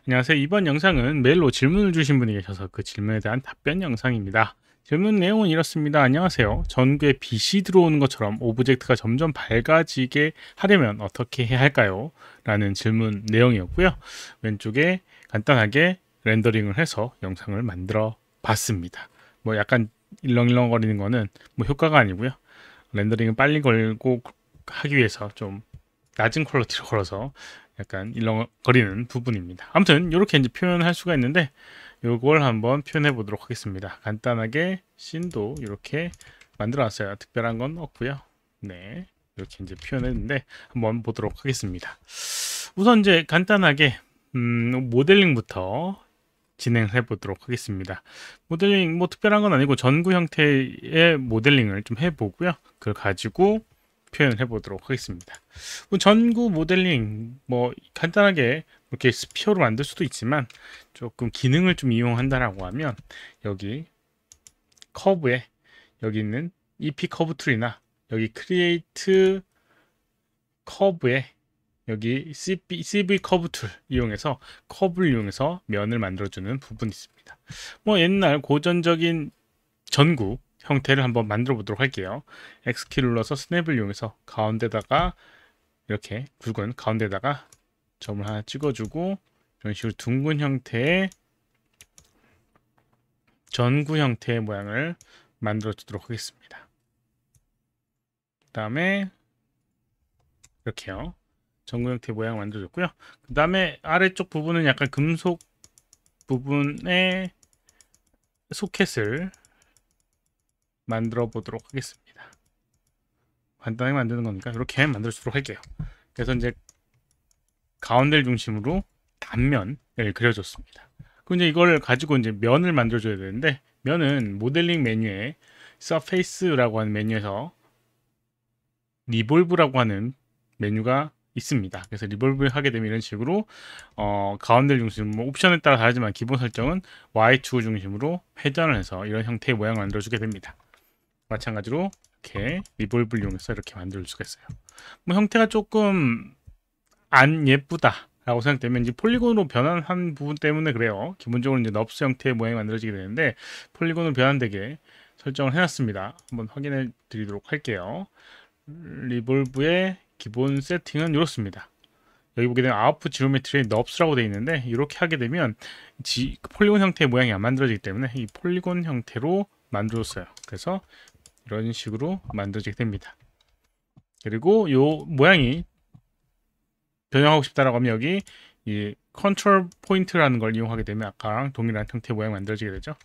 안녕하세요. 이번 영상은 메일로 질문을 주신 분이 계셔서 그 질문에 대한 답변 영상입니다. 질문 내용은 이렇습니다. 안녕하세요. 전구에 빛이 들어오는 것처럼 오브젝트가 점점 밝아지게 하려면 어떻게 해야 할까요? 라는 질문 내용이었고요. 왼쪽에 간단하게 렌더링을 해서 영상을 만들어 봤습니다. 뭐 약간 일렁일렁거리는 거는 뭐 효과가 아니고요. 렌더링을 빨리 걸고 하기 위해서 좀 낮은 퀄리티로 걸어서 약간 일렁거리는 부분입니다. 아무튼 이렇게 이제 표현할 수가 있는데 이걸 한번 표현해 보도록 하겠습니다. 간단하게 씬도 이렇게 만들어 놨어요. 특별한 건 없고요. 네, 이렇게 이제 표현했는데 한번 보도록 하겠습니다. 우선 이제 간단하게 모델링부터 진행해 보도록 하겠습니다. 모델링 뭐 특별한 건 아니고 전구 형태의 모델링을 좀 해보고요. 그걸 가지고 표현을 해보도록 하겠습니다. 전구 모델링 뭐 간단하게 이렇게 스피어로 만들 수도 있지만 조금 기능을 좀 이용한다라고 하면 여기 커브에 여기 있는 EP 커브 툴이나 여기 크리에이트 커브에 여기 CV 커브 툴 이용해서 커브를 이용해서 면을 만들어주는 부분이 있습니다. 뭐 옛날 고전적인 전구 형태를 한번 만들어 보도록 할게요. X키 눌러서 스냅을 이용해서 가운데다가 이렇게 굵은 가운데다가 점을 하나 찍어주고 이런 식으로 둥근 형태의 전구 형태의 모양을 만들어 주도록 하겠습니다. 그 다음에 이렇게요. 전구 형태 모양 만들어줬고요. 그 다음에 아래쪽 부분은 약간 금속 부분의 소켓을 만들어 보도록 하겠습니다. 간단하게 만드는 거니까 이렇게 만들 수록 할게요. 그래서 이제 가운데를 중심으로 단면을 그려줬습니다. 그럼 이제 이걸 가지고 이제 면을 만들어줘야 되는데 면은 모델링 메뉴에 Surface라고 하는 메뉴에서 리볼브라고 하는 메뉴가 있습니다. 그래서 리볼브 하게 되면 이런 식으로 가운데를 중심으로 뭐 옵션에 따라 다르지만 기본 설정은 Y축을 중심으로 회전을 해서 이런 형태의 모양을 만들어주게 됩니다. 마찬가지로 이렇게 리볼브를 이용해서 이렇게 만들 수가 있어요. 뭐 형태가 조금 안 예쁘다 라고 생각되면 이제 폴리곤으로 변환한 부분 때문에 그래요. 기본적으로 이제 넙스 형태의 모양이 만들어지게 되는데 폴리곤으로 변환되게 설정을 해놨습니다. 한번 확인해 드리도록 할게요. 리볼브의 기본 세팅은 이렇습니다. 여기 보게 되면 아웃풋 지오메트리에 넙스라고 되어 있는데 이렇게 하게 되면 폴리곤 형태의 모양이 안 만들어지기 때문에 이 폴리곤 형태로 만들었어요. 그래서 이런 식으로 만들어지게 됩니다. 그리고 이 모양이 변형하고 싶다라고 하면 여기 이 컨트롤 포인트라는 걸 이용하게 되면 아까랑 동일한 형태 모양 만들어지게 되죠.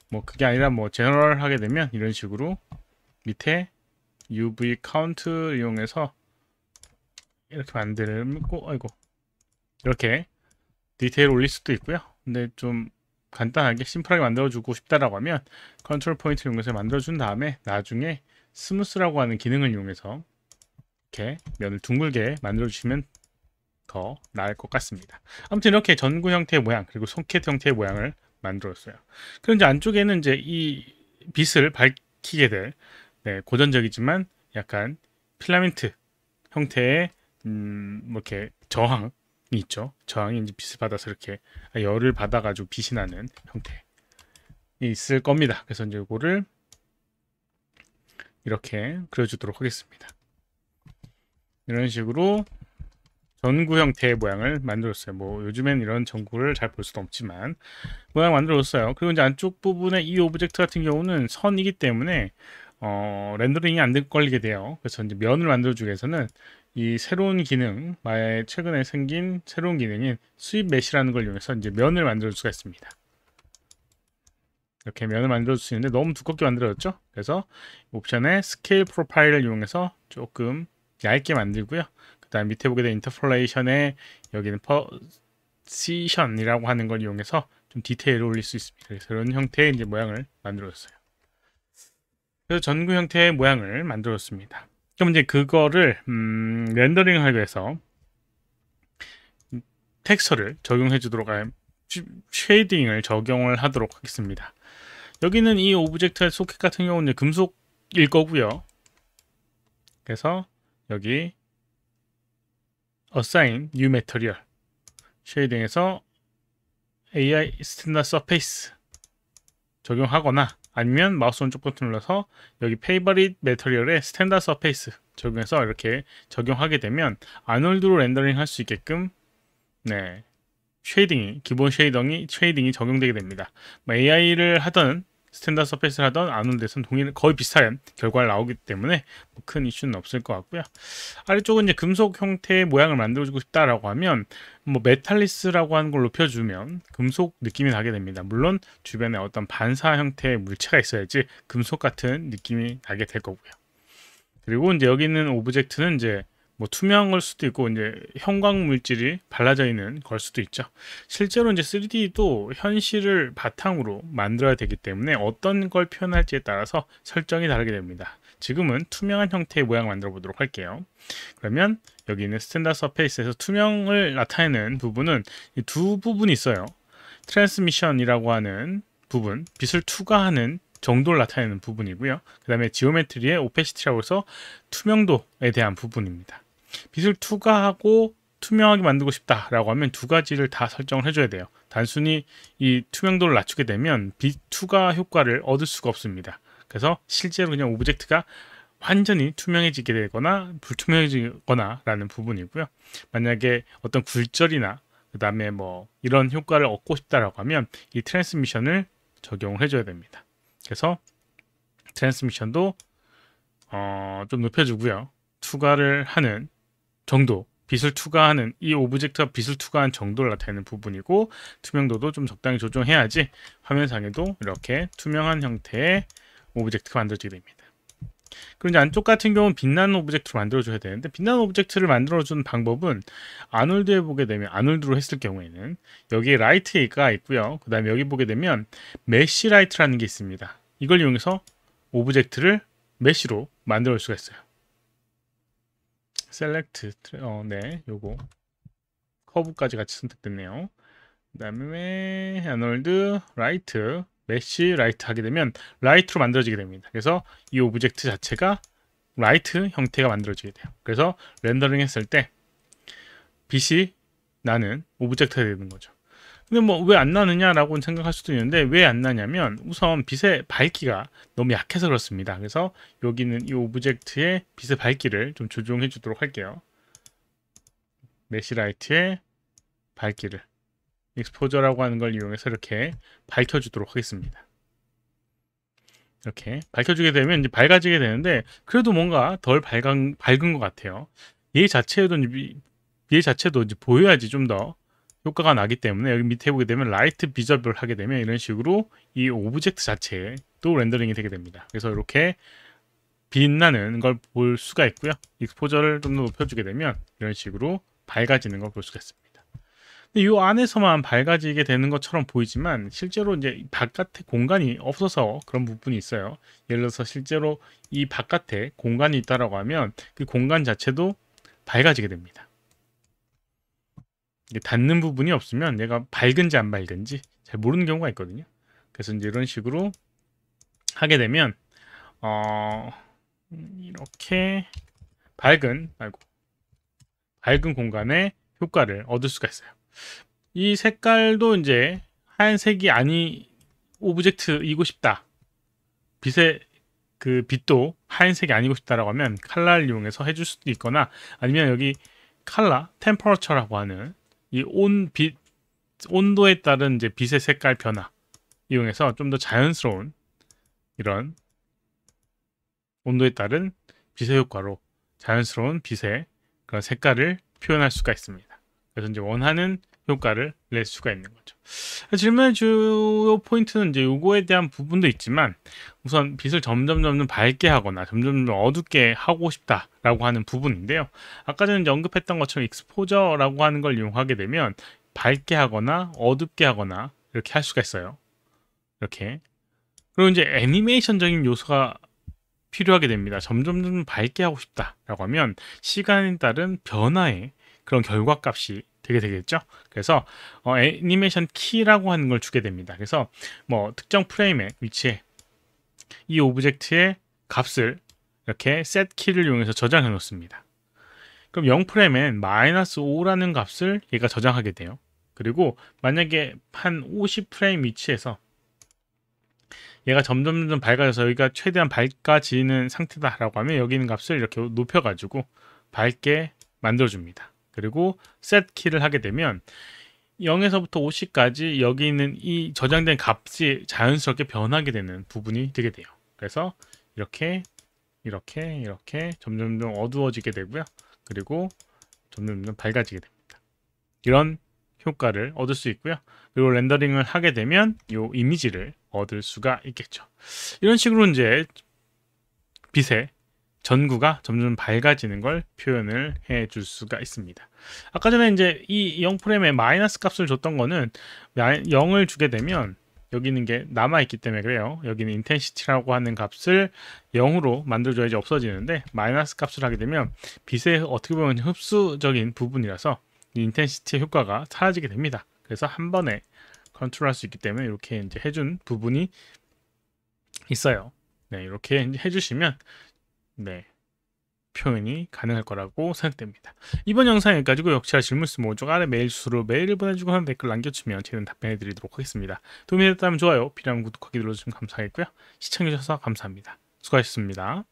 뭐 그게 아니라 뭐 제너럴 하게 되면 이런 식으로 밑에 UV 카운트 이용해서 이렇게 만들고 아이고 이렇게 디테일 올릴 수도 있고요. 근데 좀 간단하게 심플하게 만들어주고 싶다라고 하면 컨트롤 포인트 이용해서 만들어준 다음에 나중에 스무스라고 하는 기능을 이용해서 이렇게 면을 둥글게 만들어주시면 더 나을 것 같습니다. 아무튼 이렇게 전구 형태의 모양 그리고 소켓 형태의 모양을 만들었어요. 그럼 이제 안쪽에는 이제 이 빛을 밝히게 될 고전적이지만 약간 필라멘트 형태의 뭐 이렇게 저항이 있죠. 저항이 이제 빛을 받아서 이렇게 열을 받아가지고 빛이 나는 형태 있을 겁니다. 그래서 이제 이거를 이렇게 그려주도록 하겠습니다. 이런 식으로 전구 형태의 모양을 만들었어요. 뭐 요즘엔 이런 전구를 잘 볼 수도 없지만 모양 만들었어요. 그리고 이제 안쪽 부분에 이 오브젝트 같은 경우는 선이기 때문에 렌더링이 안 걸리게 돼요. 그래서 이제 면을 만들어주기 위해서는 이 새로운 기능, 최근에 생긴 새로운 기능인 스윕 메시라는 걸 이용해서 이제 면을 만들 수가 있습니다. 이렇게 면을 만들어 줄 수 있는데 너무 두껍게 만들어졌죠? 그래서 옵션에 스케일 프로파일을 이용해서 조금 얇게 만들고요. 그 다음 밑에 보게 된 인터폴레이션에 여기는 퍼시션이라고 하는 걸 이용해서 좀 디테일을 올릴 수 있습니다. 그래서 이런 형태의 이제 모양을 만들었어요. 그래서 전구 형태의 모양을 만들었습니다. 그럼 이제 그거를 렌더링을 하기 위해서 텍스처를 적용해 주도록 쉐이딩을 적용을 하도록 하겠습니다. 여기는 이 오브젝트의 소켓 같은 경우는 금속일 거고요. 그래서 여기 assign new material 쉐이딩에서 AI 스탠다드 서페이스 적용하거나 아니면 마우스 오른쪽 버튼 눌러서 여기 페이버릿 매터리얼에 스탠다드 서페이스 적용해서 이렇게 적용하게 되면 아놀드로 렌더링 할 수 있게끔 네, 쉐이딩이 기본 쉐이딩이 적용되게 됩니다. AI를 하던 스탠다드 서페이스를 하던 아놀드에서는 거의 비슷한 결과를 나오기 때문에 큰 이슈는 없을 것 같고요. 아래쪽은 이제 금속 형태의 모양을 만들어주고 싶다라고 하면 메탈리스라고 하는 걸 높여주면 금속 느낌이 나게 됩니다. 물론 주변에 어떤 반사 형태의 물체가 있어야지 금속 같은 느낌이 나게 될 거고요. 그리고 이제 여기 있는 오브젝트는 이제 투명한 걸 수도 있고 이제 형광 물질이 발라져 있는 걸 수도 있죠. 실제로 이제 3D도 현실을 바탕으로 만들어야 되기 때문에 어떤 걸 표현할지에 따라서 설정이 다르게 됩니다. 지금은 투명한 형태의 모양을 만들어 보도록 할게요. 그러면 여기 있는 스탠다드 서페이스에서 투명을 나타내는 부분은 이 두 부분이 있어요. 트랜스미션이라고 하는 부분, 빛을 투과하는 정도를 나타내는 부분이고요. 그 다음에 지오메트리의 오페시티라고 해서 투명도에 대한 부분입니다. 빛을 투과하고 투명하게 만들고 싶다라고 하면 두 가지를 다 설정을 해줘야 돼요. 단순히 이 투명도를 낮추게 되면 빛 투과 효과를 얻을 수가 없습니다. 그래서 실제로 그냥 오브젝트가 완전히 투명해지게 되거나 불투명해지거나 라는 부분이고요. 만약에 어떤 굴절이나 그 다음에 이런 효과를 얻고 싶다라고 하면 이 트랜스미션을 적용을 해줘야 됩니다. 그래서 트랜스미션도 좀 높여주고요. 투과를 하는 정도, 빛을 투과하는 이 오브젝트가 빛을 투과한 정도를 나타내는 부분이고 투명도도 좀 적당히 조정해야지 화면상에도 이렇게 투명한 형태의 오브젝트가 만들어지게 됩니다. 그리고 이제 안쪽 같은 경우는 빛나는 오브젝트로 만들어줘야 되는데 빛나는 오브젝트를 만들어주는 방법은 아놀드에 보게 되면 아놀드로 했을 경우에는 여기에 라이트가 있고요. 그 다음에 여기 보게 되면 메쉬 라이트라는 게 있습니다. 이걸 이용해서 오브젝트를 메쉬로 만들어 줄 수가 있어요. 셀렉트 네, 요거 커브까지 같이 선택됐네요. 그 다음에 아놀드 라이트 메쉬 라이트 하게 되면 라이트로 만들어지게 됩니다. 그래서 이 오브젝트 자체가 라이트 형태가 만들어지게 돼요. 그래서 렌더링 했을 때 빛이 나는 오브젝트가 되는 거죠. 근데 왜 안 나느냐라고 생각할 수도 있는데 왜 안 나냐면 우선 빛의 밝기가 너무 약해서 그렇습니다. 그래서 여기는 이 오브젝트의 빛의 밝기를 좀 조정해 주도록 할게요. 메쉬라이트의 밝기를 익스포저라고 하는 걸 이용해서 이렇게 밝혀주도록 하겠습니다. 이렇게 밝혀주게 되면 이제 밝아지게 되는데 그래도 뭔가 덜 밝은 것 같아요. 얘 자체도 이제 보여야지 좀 더 효과가 나기 때문에 여기 밑에 보게 되면 라이트 비저블 하게 되면 이런 식으로 이 오브젝트 자체에 또 렌더링이 되게 됩니다. 그래서 이렇게 빛나는 걸 볼 수가 있고요. 익스포저를 좀 더 높여주게 되면 이런 식으로 밝아지는 걸 볼 수가 있습니다. 근데 이 안에서만 밝아지게 되는 것처럼 보이지만 실제로 이제 바깥에 공간이 없어서 그런 부분이 있어요. 예를 들어서 실제로 이 바깥에 공간이 있다라고 하면 그 공간 자체도 밝아지게 됩니다. 닿는 부분이 없으면 얘가 밝은지 안 밝은지 잘 모르는 경우가 있거든요. 그래서 이제 이런 식으로 하게 되면 이렇게 밝은 공간의 효과를 얻을 수가 있어요. 이 색깔도 이제 하얀색이 오브젝트이고 싶다. 빛도 하얀색이 아니고 싶다라고 하면 컬러를 이용해서 해줄 수도 있거나 아니면 여기 컬러, 템퍼러처라고 하는 이 온도에 따른 이제 빛의 색깔 변화 이용해서 좀 더 자연스러운 이런 온도에 따른 빛의 효과로 자연스러운 빛의 그런 색깔을 표현할 수가 있습니다. 그래서 이제 원하는 효과를 낼 수가 있는 거죠. 질문의 주요 포인트는 이제 요거에 대한 부분도 있지만 우선 빛을 점점 밝게 하거나 점점 어둡게 하고 싶다라고 하는 부분인데요. 아까 전에 이제 언급했던 것처럼 익스포저라고 하는 걸 이용하게 되면 밝게 하거나 어둡게 하거나 이렇게 할 수가 있어요. 이렇게. 그리고 이제 애니메이션적인 요소가 필요하게 됩니다. 점점 밝게 하고 싶다라고 하면 시간에 따른 변화의 그런 결과값이 되게 되겠죠. 그래서 애니메이션 키라고 하는 걸 주게 됩니다. 그래서 특정 프레임의 위치에 이 오브젝트의 값을 이렇게 set 키를 이용해서 저장해 놓습니다. 그럼 0프레임엔 -5라는 값을 얘가 저장하게 돼요. 그리고 만약에 한 50프레임 위치에서 얘가 점점 밝아져서 여기가 최대한 밝아지는 상태다라고 하면 여기 있는 값을 이렇게 높여가지고 밝게 만들어줍니다. 그리고 set 키를 하게 되면 0에서부터 50까지 여기 있는 이 저장된 값이 자연스럽게 변하게 되는 부분이 되게 돼요. 그래서 이렇게 점점 어두워지게 되고요. 그리고 점점 밝아지게 됩니다. 이런 효과를 얻을 수 있고요. 그리고 렌더링을 하게 되면 이 이미지를 얻을 수가 있겠죠. 이런 식으로 이제 빛의 전구가 점점 밝아지는 걸 표현을 해 줄 수가 있습니다. 아까 전에 이제 이 0프레임에 마이너스 값을 줬던 거는 0을 주게 되면 여기 있는 게 남아있기 때문에 그래요. 여기는 인텐시티라고 하는 값을 0으로 만들어줘야지 없어지는데 마이너스 값을 하게 되면 빛의 어떻게 보면 흡수적인 부분이라서 이 인텐시티의 효과가 사라지게 됩니다. 그래서 한 번에 컨트롤할 수 있기 때문에 이렇게 이제 해준 부분이 있어요. 네, 이렇게 이제 해주시면 네, 표현이 가능할 거라고 생각됩니다. 이번 영상 여기까지고 역시나 질문 있으면 오쪽 아래 메일 주소로 메일을 보내주고 한 댓글 남겨주시면 저희는 답변해 드리도록 하겠습니다. 도움이 됐다면 좋아요, 필요하면 구독하기 눌러주시면 감사하겠고요. 시청해주셔서 감사합니다. 수고하셨습니다.